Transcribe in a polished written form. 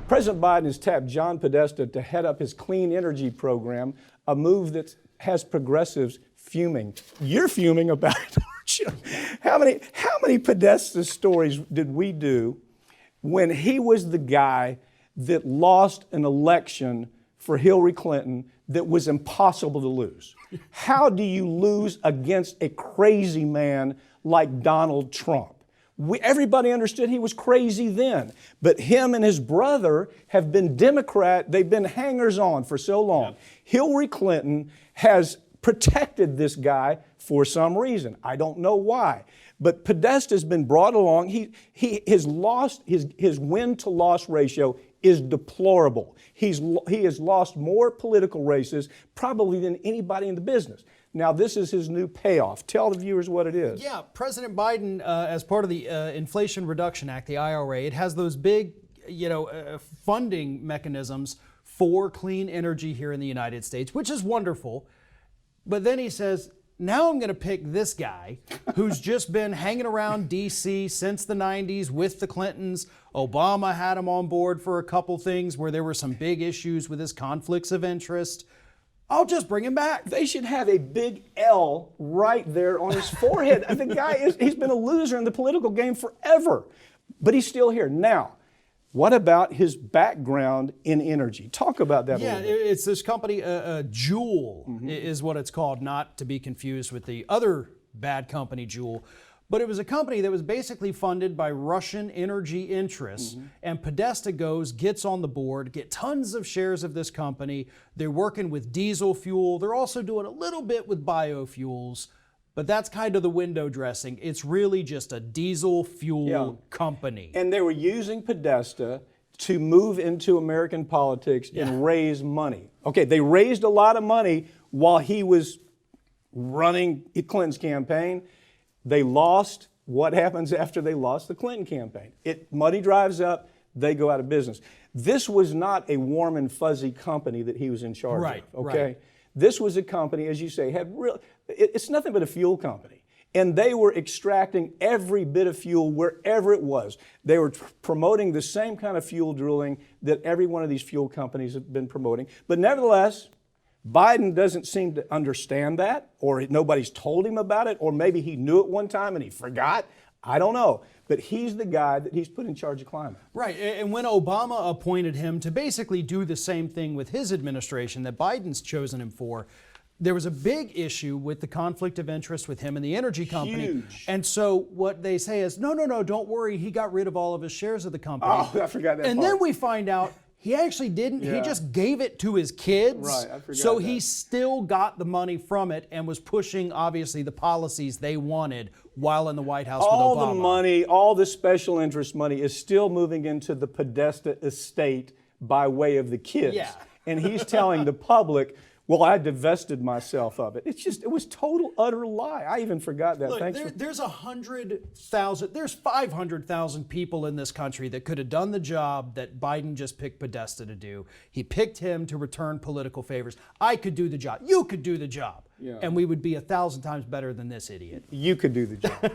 President Biden has tapped John Podesta to head up his clean energy program, a move that has progressives fuming. You're fuming about it, aren't you? How many Podesta stories did we do when he was the guy that lost an election for Hillary Clinton that was impossible to lose? How do you lose against a crazy man like Donald Trump? Everybody understood he was crazy then, but him and his brother have been they've been hangers-on for so long. Yep. Hillary Clinton has protected this guy for some reason. I don't know why. But Podesta's been brought along. His win-to-loss ratio is deplorable. He has lost more political races probably than anybody in the business. Now, this is his new payoff. Tell the viewers what it is. Yeah, President Biden, as part of the Inflation Reduction Act, the IRA, it has those big, funding mechanisms for clean energy here in the United States, which is wonderful. But then he says, now I'm going to pick this guy who's just been hanging around D.C. since the 90s with the Clintons. Obama had him on board for a couple things where there were some big issues with his conflicts of interest. I'll just bring him back. They should have a big L right there on his forehead. The guy he's been a loser in the political game forever, but he's still here. Now, what about his background in energy? Talk about that a little bit. It's this company, Juul is what it's called, not to be confused with the other bad company, Juul. But it was a company that was basically funded by Russian energy interests. And Podesta gets on the board, get tons of shares of this company. They're working with diesel fuel. They're also doing a little bit with biofuels. But that's kind of the window dressing. It's really just a diesel fuel company. And they were using Podesta to move into American politics and raise money. Okay, they raised a lot of money while he was running Clinton's campaign. They lost. What happens after they lost the Clinton campaign? Money drives up, they go out of business. This was not a warm and fuzzy company that he was in charge of, okay? Right. This was a company, as you say, it's nothing but a fuel company. And they were extracting every bit of fuel wherever it was. They were promoting the same kind of fuel drilling that every one of these fuel companies have been promoting. But nevertheless, Biden doesn't seem to understand that, or nobody's told him about it, or maybe he knew it one time and he forgot. I don't know. But he's the guy that he's put in charge of climate. Right. And when Obama appointed him to basically do the same thing with his administration that Biden's chosen him for, there was a big issue with the conflict of interest with him and the energy company. Huge. And so what they say is, no, don't worry. He got rid of all of his shares of the company. Oh, I forgot that And part. then we find out he actually didn't. Yeah. He just gave it to his kids. Right, I forgot so that. he still got the money from it and was pushing, obviously, the policies they wanted while in the White House with Obama. All the money, all the special interest money is still moving into the Podesta estate by way of the kids. Yeah. And he's telling the public, well, I divested myself of it. It was total, utter lie. I even forgot that. Look, there's 100,000, there's 500,000 people in this country that could have done the job that Biden just picked Podesta to do. He picked him to return political favors. I could do the job. You could do the job. Yeah. And we would be 1,000 times better than this idiot. You could do the job.